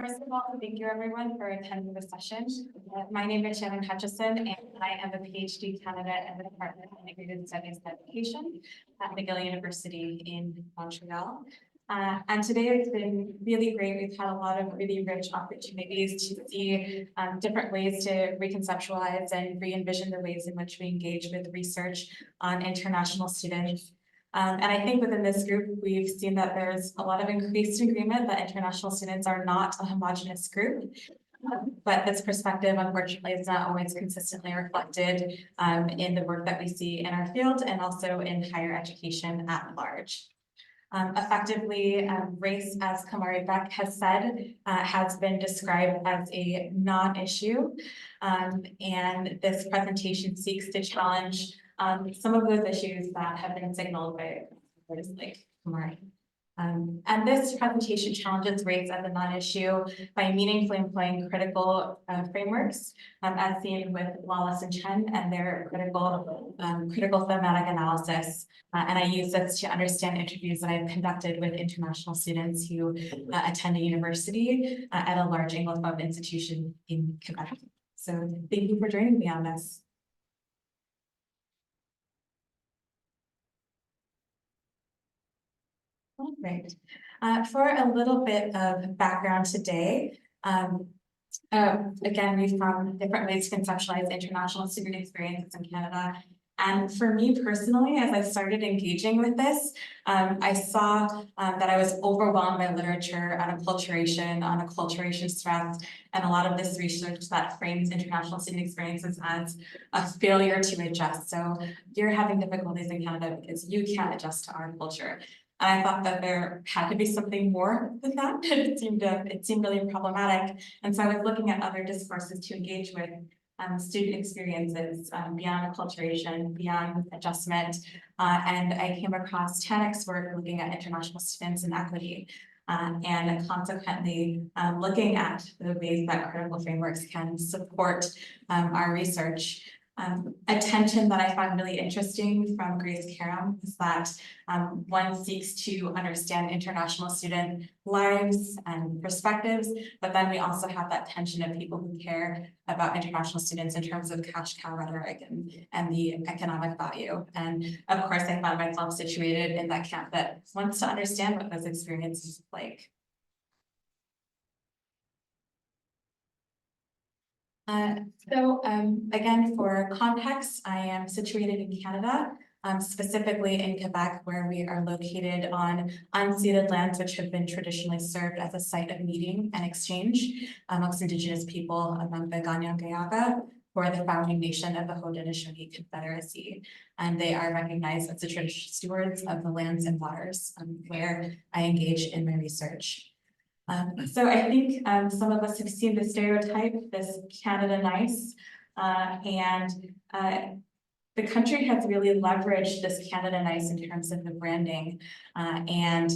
First of all, thank you everyone for attending the session. My name is Shannon Hutcheson, and I am a PhD candidate in the Department of Integrated Studies and Education at McGill University in Montreal. And today it's been really great. We've had a lot of really rich opportunities to see different ways to reconceptualize and re-envision the ways in which we engage with research on international students. And I think within this group, we've seen that there's a lot of increased agreement that international students are not a homogeneous group. But this perspective, unfortunately, is not always consistently reflected in the work that we see in our field and also in higher education at large. Effectively, race, as Kamari Beck has said, has been described as a non-issue. And this presentation seeks to challenge some of those issues that have been signaled by artists like Kamari. And this presentation challenges race as a non-issue by meaningfully employing critical frameworks, as seen with Wallace and Chen and their critical thematic analysis. And I use this to understand interviews that I've conducted with international students who attend a university at a large Anglophone institution in Quebec. So thank you for joining me on this. All right. For a little bit of background today, again, we found different ways to conceptualize international student experiences in Canada. And for me personally, as I started engaging with this, I saw that I was overwhelmed by literature on acculturation stress, and a lot of this research that frames international student experiences as a failure to adjust. So you're having difficulties in Canada because you can't adjust to our culture. And I thought that there had to be something more than that. It seemed really problematic. And so I was looking at other discourses to engage with student experiences beyond acculturation, beyond adjustment. And I came across Tanek's work looking at international students and equity. And consequently, looking at the ways that critical frameworks can support our research. A tension that I found really interesting from Grace Karam is that one seeks to understand international student lives and perspectives, but then we also have that tension of people who care about international students in terms of cash cow rhetoric and the economic value. And of course, I found myself situated in that camp that wants to understand what those experiences are like. Again, for context, I am situated in Canada, specifically in Quebec, where we are located on unceded lands, which have been traditionally served as a site of meeting and exchange amongst Indigenous people among the Ganyan-Gayaga, who are the founding nation of the Haudenosaunee Confederacy. And they are recognized as the traditional stewards of the lands and waters where I engage in my research. So I think some of us have seen the stereotype, this Canada nice, and the country has really leveraged this Canada nice in terms of the branding and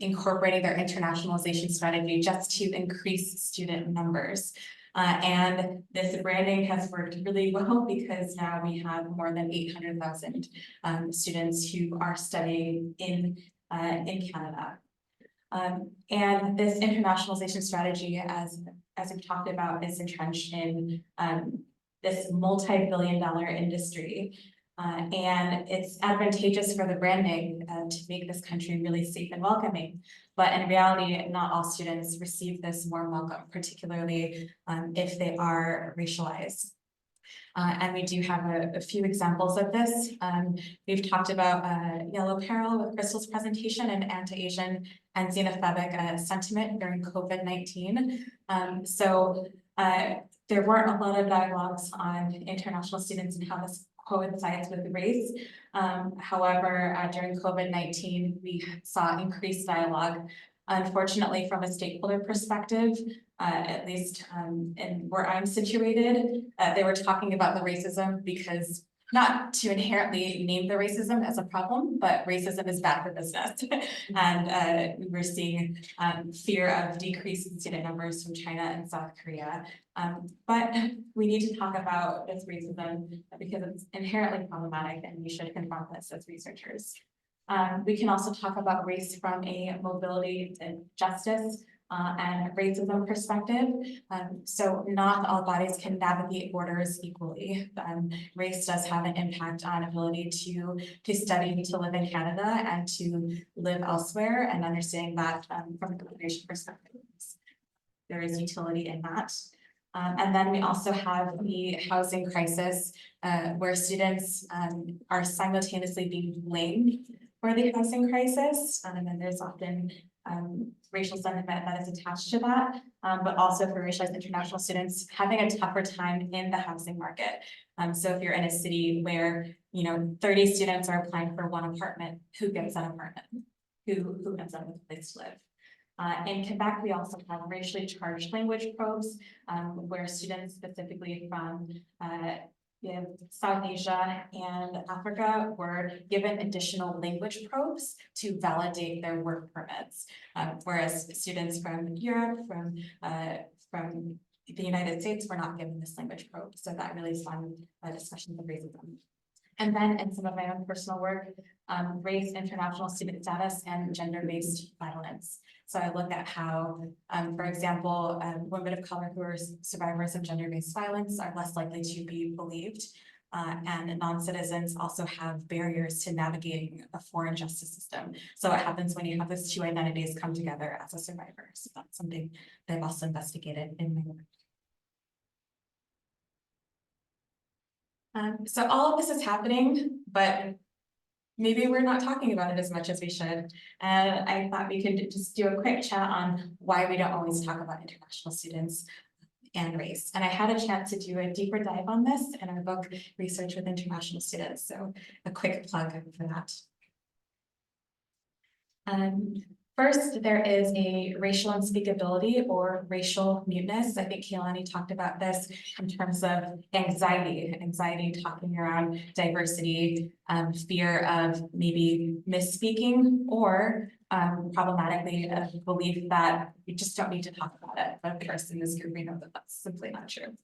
incorporating their internationalization strategy just to increase student numbers. And this branding has worked really well because now we have more than 800,000 students who are studying in Canada. And this internationalization strategy, as we've talked about, is entrenched in this multi-billion-dollar industry. And it's advantageous for the branding to make this country really safe and welcoming. But in reality, not all students receive this warm welcome, particularly if they are racialized. And we do have a few examples of this. We've talked about yellow peril with Crystal's presentation and anti-Asian and xenophobic sentiment during COVID-19. There weren't a lot of dialogues on international students and how this coincides with race. However, during COVID-19, we saw increased dialogue. Unfortunately, from a stakeholder perspective, at least in where I'm situated, they were talking about the racism because not to inherently name the racism as a problem, but racism is bad for business. And we were seeing fear of decreasing student numbers from China and South Korea. But we need to talk about this racism because it's inherently problematic and we should confront this as researchers. We can also talk about race from a mobility and justice and racism perspective. So not all bodies can navigate borders equally. Race does have an impact on ability to study, to live in Canada, and to live elsewhere, and understanding that from a immigration perspective, there is utility in that. And then we also have the housing crisis, where students are simultaneously being blamed for the housing crisis, and there's often racial sentiment that is attached to that, but also for racialized international students having a tougher time in the housing market. So if you're in a city where 30 students are applying for one apartment, who gets that apartment? Who ends up with a place to live? In Quebec, we also have racially charged language probes, where students specifically from South Asia and Africa were given additional language probes to validate their work permits, whereas students from Europe, from the United States were not given this language probe. So that really spawned discussions of racism. And then in some of my own personal work, race, international student status, and gender-based violence. So I look at how, for example, women of color who are survivors of gender-based violence are less likely to be believed, and non-citizens also have barriers to navigating a foreign justice system. So what happens when you have those two identities come together as a survivor? So that's something that I've also investigated in my work. So all of this is happening, but maybe we're not talking about it as much as we should. And I thought we could just do a quick chat on why we don't always talk about international students and race. And I had a chance to do a deeper dive on this in our book, Research with International Students. So a quick plug for that. First, there is a racial unspeakability or racial muteness. I think Keilani talked about this in terms of anxiety talking around diversity, fear of maybe misspeaking, or problematically a belief that we just don't need to talk about it. But of course, in this group, we know that that's simply not true.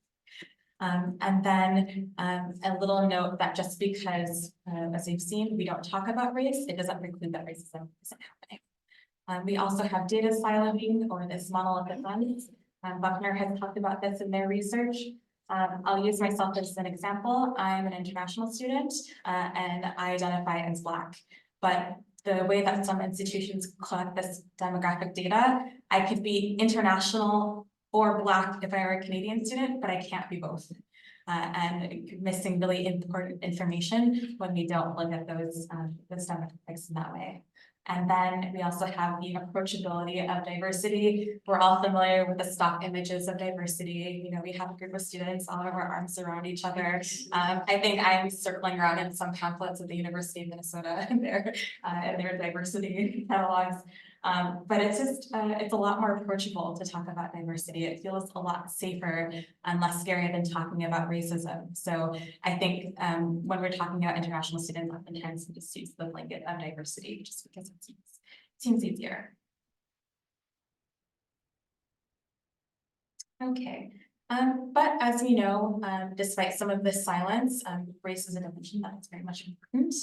And then a little note that just because, as we've seen, we don't talk about race, it doesn't preclude that racism isn't happening. We also have data siloing, or this monolithic lens. Buckner has talked about this in their research. I'll use myself as an example. I'm an international student and I identify as Black, but the way that some institutions collect this demographic data, I could be international or Black if I were a Canadian student, but I can't be both. And missing really important information when we don't look at those demographics in that way. And then we also have the approachability of diversity. We're all familiar with the stock images of diversity. We have a group of students, all of our arms around each other. I think I'm circling around in some pamphlets at the University of Minnesota in their diversity catalogs. But it's just, it's a lot more approachable to talk about diversity. It feels a lot safer and less scary than talking about racism. So I think when we're talking about international students, oftentimes we just use the blanket of diversity just because it seems easier. Okay. But as you know, despite some of this silence, race is a dimension that is very much important.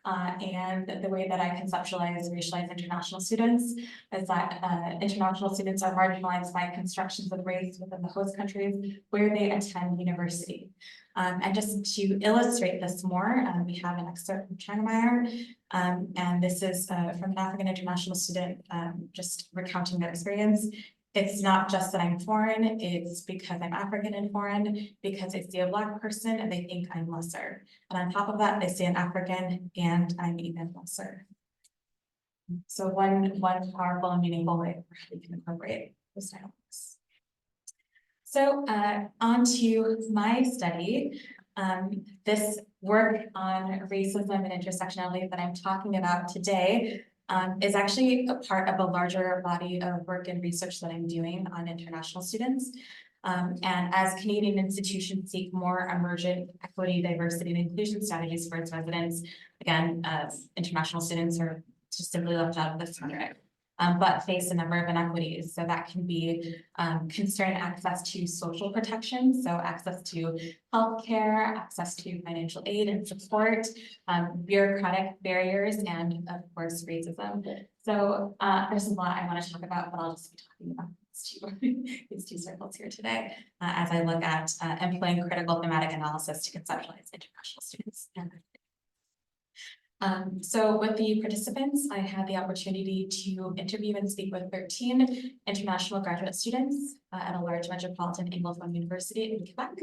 And the way that I conceptualize racialized international students is that international students are marginalized by constructions of race within the host countries where they attend university. And just to illustrate this more, we have an excerpt from Changemeyer, and this is from an African international student just recounting their experience. It's not just that I'm foreign, it's because I'm African and foreign, because they see a Black person and they think I'm lesser. And on top of that, they see an African and I'm even lesser. So one powerful and meaningful way we can incorporate those dynamics. So on to my study. This work on racism and intersectionality that I'm talking about today is actually a part of a larger body of work and research that I'm doing on international students. And as Canadian institutions seek more emergent equity, diversity, and inclusion strategies for its residents, again, international students are just simply left out of this rhetoric, but face a number of inequities. So that can be constrained access to social protection, so access to healthcare, access to financial aid and support, bureaucratic barriers, and of course, racism. So there's a lot I want to talk about, but I'll just be talking about these two circles here today as I look at employing critical thematic analysis to conceptualize international students. So with the participants, I had the opportunity to interview and speak with 13 international graduate students at a large metropolitan Anglophone university in Quebec.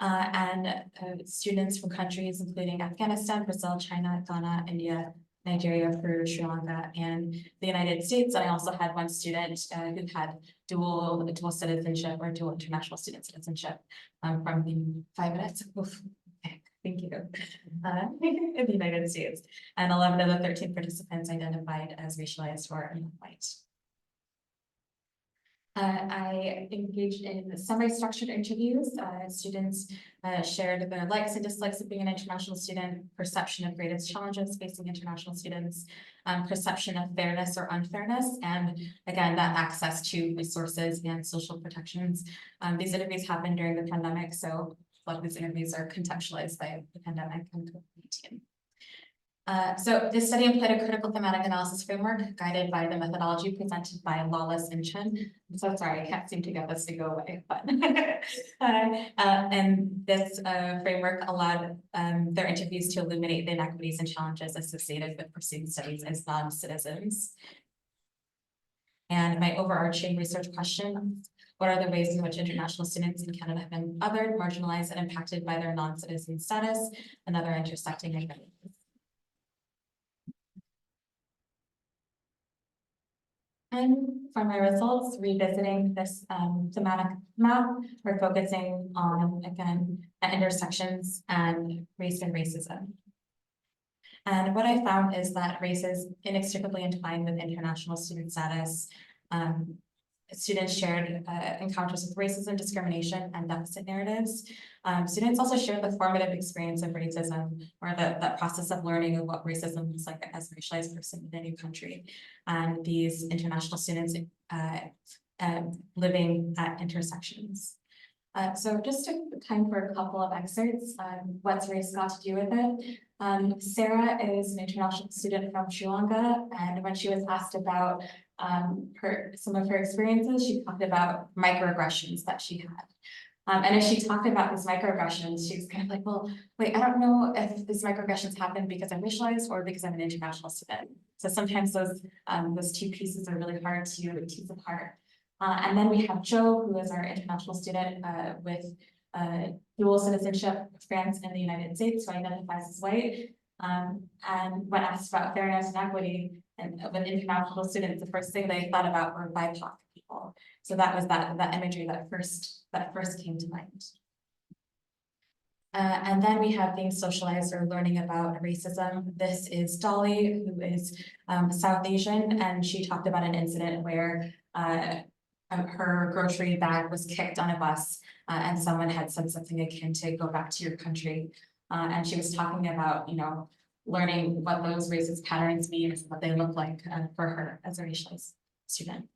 And students from countries including Afghanistan, Brazil, China, Ghana, India, Nigeria, Peru, Sri Lanka, and the United States. And I also had one student who had dual citizenship or dual international student citizenship from the 5 minutes. Thank you. In the United States. And 11 of the 13 participants identified as racialized or non-white. I engaged in semi-structured interviews. Students shared their likes and dislikes of being an international student, perception of greatest challenges facing international students, perception of fairness or unfairness, and again, that access to resources and social protections. These interviews happened during the pandemic, so a lot of these interviews are contextualized by the pandemic and COVID-19. So this study employed a critical thematic analysis framework guided by the methodology presented by Lawless and Chen. I'm so sorry, I can't seem to get this to go away, but and this framework allowed their interviews to illuminate the inequities and challenges associated with pursuing studies as non-citizens. And my overarching research question: what are the ways in which international students in Canada have been othered, marginalized, and impacted by their non-citizen status and other intersecting identities? And for my results, revisiting this thematic map, we're focusing on, again, at intersections and race and racism. And what I found is that race is inextricably entwined with international student status. Students shared encounters with racism, discrimination, and deficit narratives. Students also shared the formative experience of racism, or the process of learning of what racism looks like as a racialized person in a new country. And these international students living at intersections. So just took time for a couple of excerpts. What's race got to do with it? Sarah is an international student from Sri Lanka, and when she was asked about some of her experiences, she talked about microaggressions that she had. And as she talked about these microaggressions, she was kind of like, well, wait, I don't know if these microaggressions happen because I'm racialized or because I'm an international student. So sometimes those two pieces are really hard to tease apart. And then we have Joe, who is our international student with dual citizenship, France and the United States, who identifies as white. And when asked about fairness and equity and with international students, the first thing they thought about were BIPOC people. So that was that imagery that first came to mind. And then we have being socialized or learning about racism. This is Dolly, who is South Asian, and she talked about an incident where her grocery bag was kicked on a bus and someone had said something akin to go back to your country. And she was talking about, learning what those racist patterns mean and what they look like for her as a racialized student.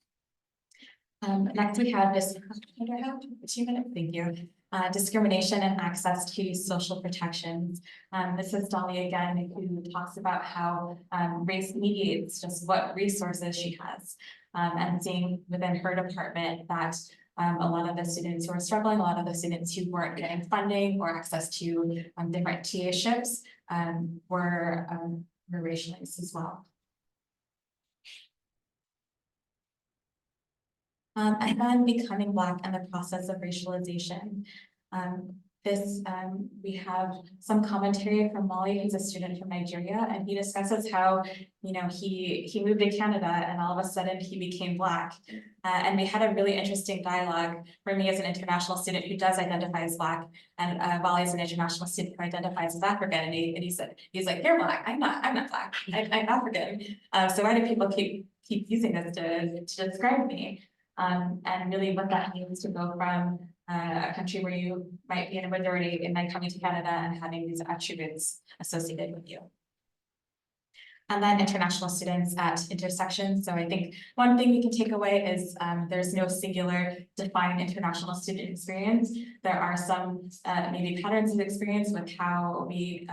Next we have this, what do I have? 2 minutes, thank you. Discrimination and access to social protections. This is Dolly again, who talks about how race mediates just what resources she has. And seeing within her department that a lot of the students who are struggling, a lot of the students who weren't getting funding or access to different TA-ships were racialized as well. And then becoming Black and the process of racialization. We have some commentary from Molly, who's a student from Nigeria, and he discusses how, he moved to Canada and all of a sudden he became Black. And we had a really interesting dialogue for me as an international student who does identify as Black, and Molly is an international student who identifies as African. And he's like, you're Black, I'm not Black, I'm African. So why do people keep using this to describe me? And really what that means to go from a country where you might be in a majority and then coming to Canada and having these attributes associated with you. And then international students at intersections. So I think one thing we can take away is there's no singular defined international student experience. There are some maybe patterns of experience with how we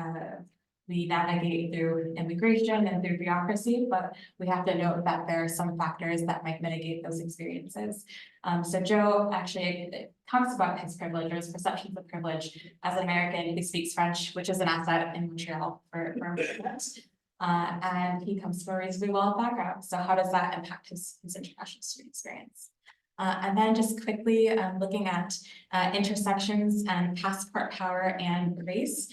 we navigate through immigration and through bureaucracy, but we have to note that there are some factors that might mitigate those experiences. So Joe actually talks about his privilege or his perceptions of privilege as an American who speaks French, which is an asset in Montreal for employment. And he comes from a reasonably well background. So how does that impact his international student experience? And then just quickly looking at intersections and passport power and race.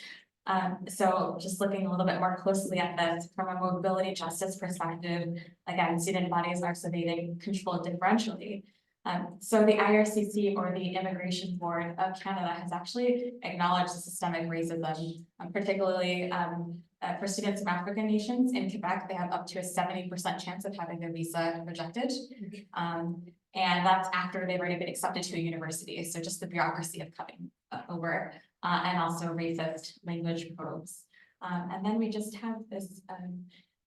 So just looking a little bit more closely at this from a mobility justice perspective, again, student bodies are so they control differentially. So the IRCC, or the Immigration Board of Canada, has actually acknowledged the systemic racism, particularly for students from African nations. In Quebec, they have up to a 70% chance of having their visa rejected. And that's after they've already been accepted to a university. So just the bureaucracy of coming over, and also racist language probes. And then we just have this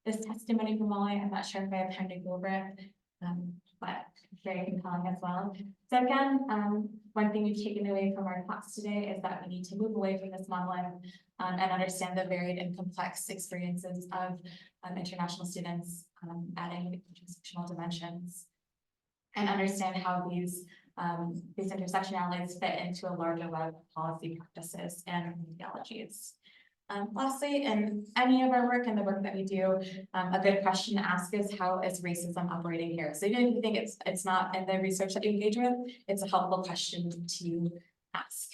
this testimony from Molly. I'm not sure if I have time to go over it, but very compelling as well. So again, one thing we've taken away from our talks today is that we need to move away from this modeling and understand the varied and complex experiences of international students, adding intersectional dimensions, and understand how these intersectionalities fit into a larger web of policy practices and ideologies. Lastly, in any of our work and the work that we do, a good question to ask is, how is racism operating here? So even if you think it's not in the research that you engage with, it's a helpful question to ask.